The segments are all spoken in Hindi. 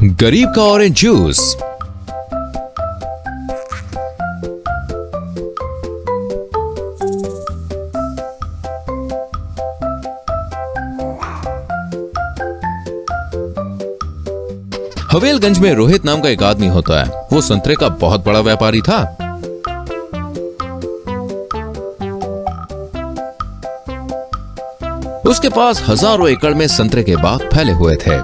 गरीब का ऑरेंज जूस। हवेलगंज में रोहित नाम का एक आदमी होता है। वो संतरे का बहुत बड़ा व्यापारी था। उसके पास हजारों एकड़ में संतरे के बाग फैले हुए थे।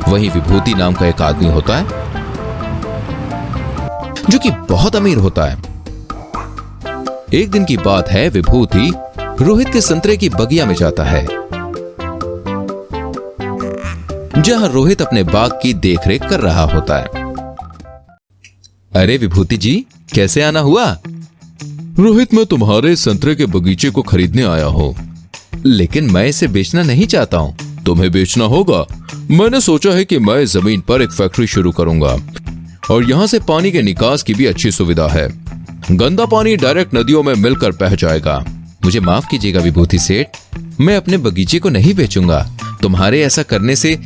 वहीं विभूति नाम का एक आदमी होता है जो कि बहुत अमीर होता है। एक दिन की बात है, विभूति रोहित के संतरे की बगिया में जाता है, जहां रोहित अपने बाग की देखरेख कर रहा होता है। अरे विभूति जी, कैसे आना हुआ? रोहित, मैं तुम्हारे संतरे के बगीचे को खरीदने आया हूं। लेकिन मैं इसे बेचना नहीं चाहता हूं। तुम्हें बेचना होगा। मैंने सोचा है कि मैं जमीन पर एक फैक्ट्री शुरू करूंगा और यहां से पानी के निकास की भी अच्छी सुविधा है। गंदा पानी डायरेक्ट नदियों में मिलकर बह जाएगा। मुझे माफ कीजिएगा विभूति सेठ, मैं अपने बगीचे को नहीं बेचूंगा। तुम्हारे ऐसा करने से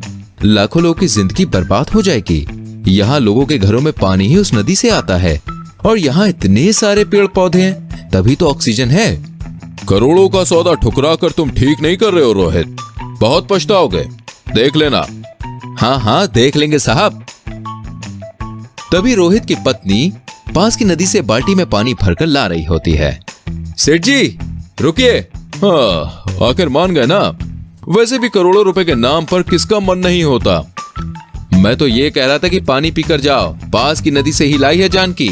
लाखों लोगों की जिंदगी बर्बाद हो जाएगी। यहाँ लोगों के घरों में पानी ही उस नदी से आता है और यहाँ इतने सारे पेड़ पौधे हैं, तभी तो ऑक्सीजन है। करोड़ों का सौदा ठुकरा कर तुम ठीक नहीं कर रहे हो रोहित, बहुत पछताओगे। देख लेना। हाँ हाँ, देख लेंगे साहब। तभी रोहित की पत्नी पास की नदी से बाल्टी में पानी भरकर ला रही होती है। सेठ जी रुकिए। हाँ, आखिर मान गए ना। वैसे भी करोड़ों रुपए के नाम पर किसका मन नहीं होता। मैं तो ये कह रहा था कि पानी पीकर जाओ, पास की नदी से ही लाई है जानकी।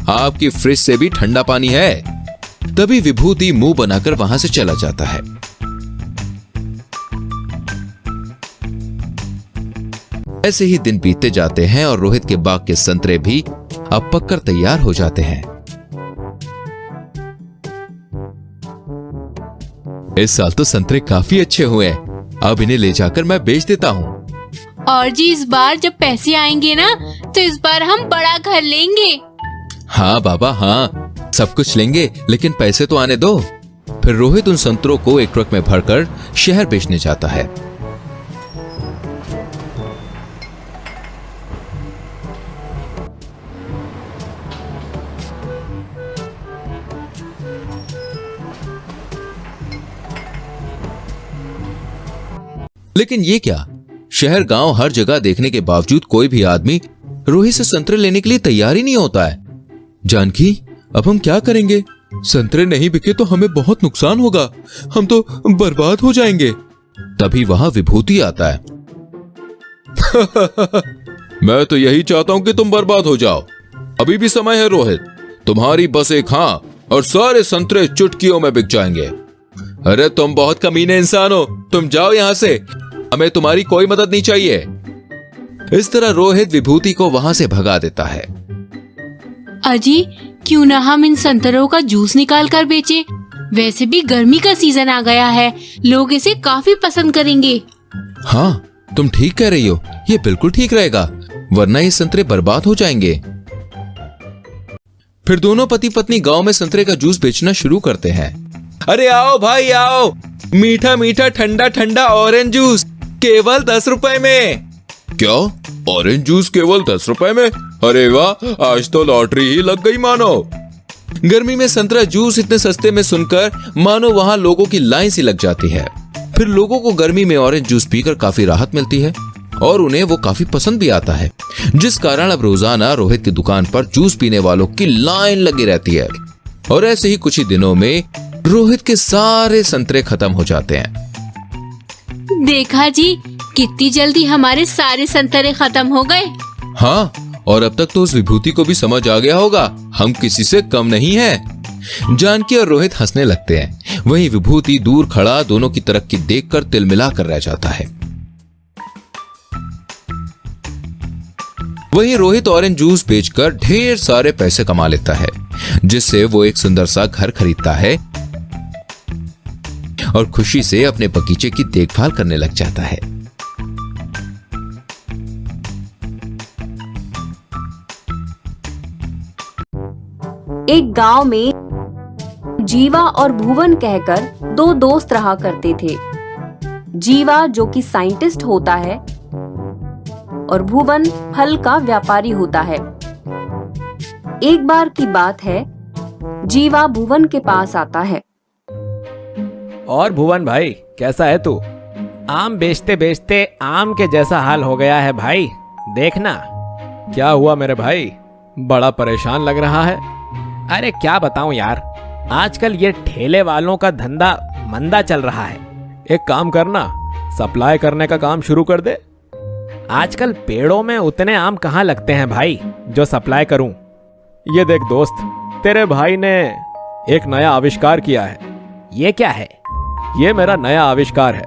आपकी फ्रिज से भी ठंडा पानी है। तभी विभूति मुंह बनाकर वहां से चला जाता है। ऐसे ही दिन बीतते जाते हैं और रोहित के बाग के संतरे भी अब पककर तैयार हो जाते हैं। इस साल तो संतरे काफी अच्छे हुए हैं। अब इन्हें ले जाकर मैं बेच देता हूँ। और जी, इस बार जब पैसे आएंगे ना, तो इस बार हम बड़ा घर लेंगे। हाँ बाबा हाँ, सब कुछ लेंगे, लेकिन पैसे तो आने दो। फिर रोहित उन संतरों को एक ट्रक में भरकर शहर बेचने जाता है। लेकिन ये क्या, शहर गांव हर जगह देखने के बावजूद कोई भी आदमी रोहित से संतरे लेने के लिए तैयार ही नहीं होता है। जानकी, अब हम क्या करेंगे? संतरे नहीं बिके तो हमें बहुत नुकसान होगा, हम तो बर्बाद हो जाएंगे। तभी वहां विभूति आता है। मैं तो यही चाहता हूं कि तुम बर्बाद हो जाओ। अभी भी समय है रोहित, तुम्हारी बस एक हाँ और सारे संतरे चुटकियों में बिक जाएंगे। अरे तुम बहुत कमीने इंसान हो, तुम जाओ यहां से, हमें तुम्हारी कोई मदद नहीं चाहिए। इस तरह रोहित विभूति को वहां से भगा देता है। अजी, क्यों ना हम इन संतरों का जूस निकाल कर बेचे? वैसे भी गर्मी का सीजन आ गया है, लोग इसे काफी पसंद करेंगे। हाँ, तुम ठीक कह रही हो, ये बिल्कुल ठीक रहेगा, वरना ये संतरे बर्बाद हो जाएंगे। फिर दोनों पति पत्नी गांव में संतरे का जूस बेचना शुरू करते हैं। अरे आओ भाई आओ, मीठा मीठा ठंडा ठंडा ऑरेंज जूस केवल 10 रुपए में। क्या, ऑरेंज जूस केवल 10 रुपए में? अरे वाह, आज तो लॉटरी ही लग गई मानो। गर्मी में संतरा जूस इतने सस्ते में सुनकर मानो वहां लोगों की लाइन सी लग जाती है। फिर लोगों को गर्मी में ऑरेंज जूस पीकर काफी राहत मिलती है और उन्हें वो काफी पसंद भी आता है, जिस कारण अब रोजाना रोहित की दुकान पर जूस पीने वालों की लाइन लगी रहती है। और ऐसे ही कुछ ही दिनों में रोहित के सारे संतरे खत्म हो जाते हैं। देखा जी, कितनी जल्दी हमारे सारे संतरे खत्म हो गए। हाँ, और अब तक तो उस विभूति को भी समझ आ गया होगा हम किसी से कम नहीं हैं। जानकी और रोहित हंसने लगते हैं। वहीं विभूति दूर खड़ा दोनों की तरक्की देखकर तिलमिला कर रह जाता है। वहीं रोहित ऑरेंज जूस बेचकर ढेर सारे पैसे कमा लेता है, जिससे वो एक सुंदर सा घर खरीदता है और खुशी से अपने बगीचे की देखभाल करने लग जाता है। एक गांव में जीवा और भुवन कहकर दो दोस्त रहा करते थे। जीवा जो कि साइंटिस्ट होता है और भुवन फल का व्यापारी होता है। एक बार की बात है, जीवा भुवन के पास आता है। और भुवन भाई कैसा है तू? आम बेचते बेचते आम के जैसा हाल हो गया है भाई, देखना। क्या हुआ मेरे भाई, बड़ा परेशान लग रहा है? अरे क्या बताऊं यार, आजकल ये ठेले वालों का धंधा मंदा चल रहा है। एक काम करना, सप्लाई करने का काम शुरू कर दे। आजकल पेड़ों में उतने आम कहाँ लगते हैं भाई जो सप्लाई करूं। ये देख दोस्त, तेरे भाई ने एक नया आविष्कार किया है। ये क्या है? ये मेरा नया आविष्कार है,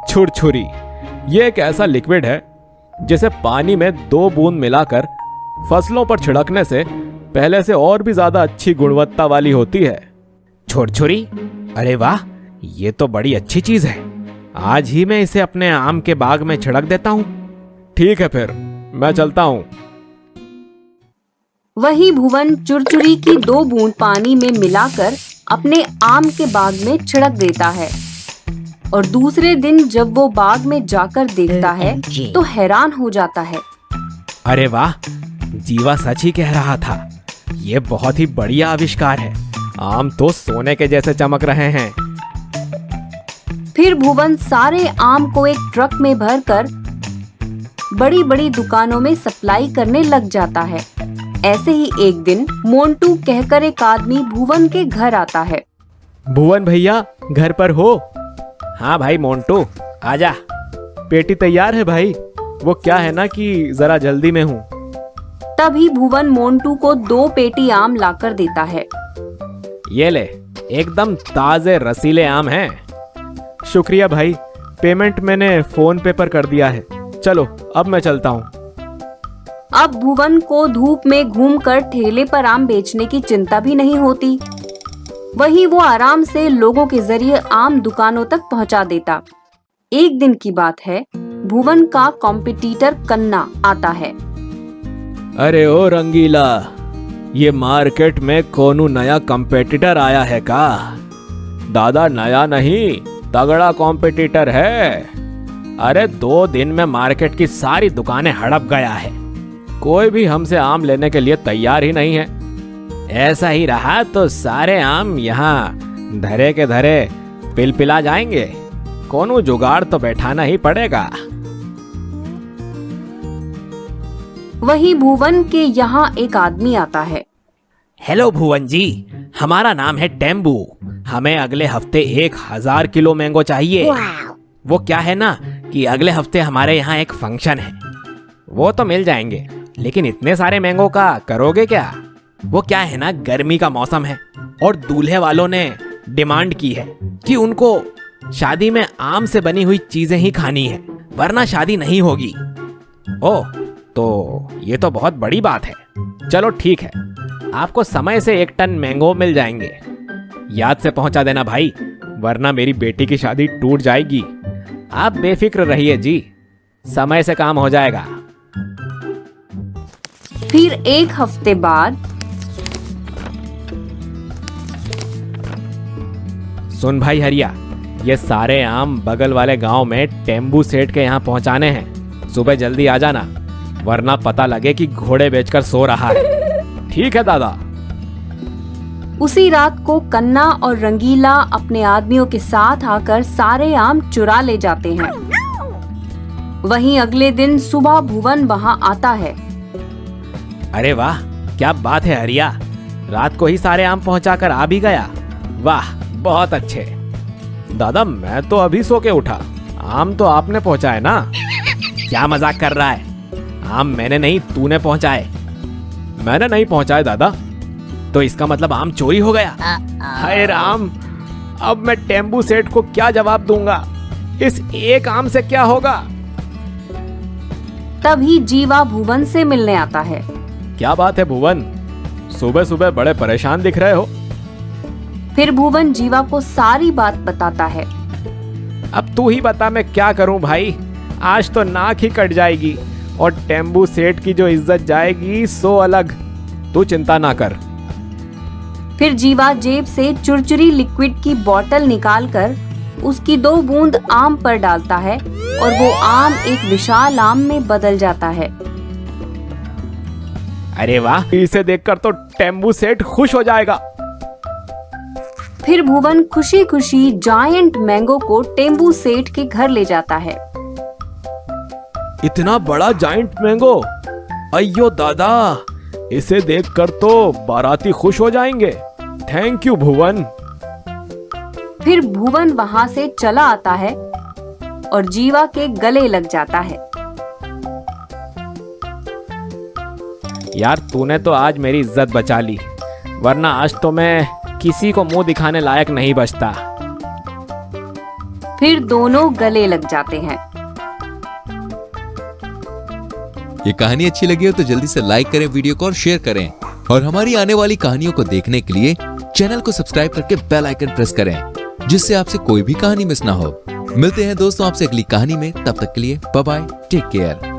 छुरछुरी। ये एक ऐसा लिक्विड है जिसे पानी में 2 बूंद मिलाकर फसलों पर छिड़कने से पहले से और भी ज्यादा अच्छी गुणवत्ता वाली होती है। छुरछुरी? अरे वाह, ये तो बड़ी अच्छी चीज है। आज ही मैं इसे अपने आम के बाग में छिड़क देता हूँ। ठीक है फिर, मैं चलता हूँ। वही भुवन चुरचुरी की 2 बूंद पानी में मिलाकर अपने आम के बाग में छिड़क देता है और दूसरे दिन जब वो बाग में जाकर देखता है तो हैरान हो जाता है। अरे वाह, जीवा सच ही कह रहा था। ये बहुत ही बढ़िया आविष्कार है। आम तो सोने के जैसे चमक रहे हैं। फिर भुवन सारे आम को एक ट्रक में भरकर बड़ी बड़ी दुकानों में सप्लाई करने लग जाता है। ऐसे ही एक दिन मोंटू कहकर एक आदमी भुवन के घर आता है। भुवन भैया घर पर हो? हाँ भाई मोंटू, आजा। पेटी तैयार है भाई। वो क्या है ना कि जरा जल्दी में हूँ। तभी भुवन मोंटू को 2 पेटी आम लाकर देता है। ये ले, एकदम ताजे रसीले आम हैं। शुक्रिया भाई, पेमेंट मैंने फोन पे पर कर दिया है। चलो अब मैं चलता हूँ। अब भुवन को धूप में घूमकर ठेले पर आम बेचने की चिंता भी नहीं होती। वही वो आराम से लोगों के जरिए आम दुकानों तक पहुंचा देता। एक दिन की बात है, भुवन का कॉम्पिटिटर कन्ना आता है। अरे ओ रंगीला, ये मार्केट में कोनो नया कंपेटिटर आया है का? दादा नया नहीं, तगड़ा कॉम्पिटिटर है। अरे 2 दिन में मार्केट की सारी दुकानें हड़प गया है। कोई भी हमसे आम लेने के लिए तैयार ही नहीं है। ऐसा ही रहा तो सारे आम यहाँ धरे के धरे पिलपिला जाएंगे। कोनो जुगाड़ तो बैठाना ही पड़ेगा। वही भुवन के यहाँ एक आदमी आता है। हेलो भुवन जी, हमारा नाम है टेम्बू। हमें अगले हफ्ते 1000 किलो मैंगो चाहिए। वो क्या है ना कि अगले हफ्ते हमारे यहाँ एक फंक्शन है। वो तो मिल जाएंगे, लेकिन इतने सारे मैंगो का करोगे क्या? वो क्या है ना, गर्मी का मौसम है और दूल्हे वालों ने डिमांड की है कि उनको शादी में आम से बनी हुई चीजें ही खानी है, वरना शादी नहीं होगी। ओह, तो ये तो बहुत बड़ी बात है। चलो ठीक है, आपको समय से 1 टन मैंगो मिल जाएंगे। याद से पहुंचा देना भाई, वरना मेरी बेटी की शादी टूट जाएगी। आप बेफिक्र रहिए जी, समय से काम हो जाएगा। फिर 1 हफ्ते बाद सुन भाई हरिया, ये सारे आम बगल वाले गांव में टेम्बू सेठ के यहाँ पहुंचाने हैं। सुबह जल्दी आ जाना, वरना पता लगे कि घोड़े बेचकर सो रहा है। ठीक है दादा। उसी रात को कन्ना और रंगीला अपने आदमियों के साथ आकर सारे आम चुरा ले जाते हैं। वहीं अगले दिन सुबह भुवन वहां आता है। अरे वाह, क्या बात है हरिया, रात को ही सारे आम पहुंचाकर आ भी गया। वाह, बहुत अच्छे। दादा मैं तो अभी सो के उठा, आम तो आपने पहुंचाए ना। क्या मजाक कर रहा है? आम मैंने नहीं, तूने पहुंचाए। मैंने नहीं पहुंचाए दादा। तो इसका मतलब आम चोरी हो गया। हाय राम, अब मैं टेम्बू सेठ को क्या जवाब दूंगा? इस एक आम से क्या होगा? तभी जीवा भुवन से मिलने आता है। क्या बात है भुवन, सुबह सुबह बड़े परेशान दिख रहे हो। फिर भुवन जीवा को सारी बात बताता है। अब तू ही बता, मैं क्या करूं भाई। आज तो नाक ही कट जाएगी और टेम्बू सेठ की जो इज्जत जाएगी सो अलग। तू चिंता ना कर। फिर जीवा जेब से चुरचुरी लिक्विड की बोतल निकालकर उसकी 2 बूंद आम पर डालता है और वो आम एक विशाल आम में बदल जाता है। अरे वाह, इसे देखकर तो टेम्बू सेठ खुश हो जाएगा। फिर भुवन खुशी खुशी जायंट मैंगो को टेम्बू सेठ के घर ले जाता है। इतना बड़ा जाइंट मैंगो, अయ్यो दादा, इसे देखकर तो बाराती खुश हो जाएंगे। थैंक यू भुवन। फिर भुवन वहां से चला आता है और जीवा के गले लग जाता है। यार तूने तो आज मेरी इज्जत बचा ली, वरना आज तो मैं किसी को मुंह दिखाने लायक नहीं बचता। फिर दोनों गले लग जाते हैं। ये कहानी अच्छी लगी हो तो जल्दी से लाइक करें वीडियो को और शेयर करें, और हमारी आने वाली कहानियों को देखने के लिए चैनल को सब्सक्राइब करके बेल आइकन प्रेस करें, जिससे आपसे कोई भी कहानी मिस ना हो। मिलते हैं दोस्तों आपसे अगली कहानी में, तब तक के लिए बाय बाय, टेक केयर।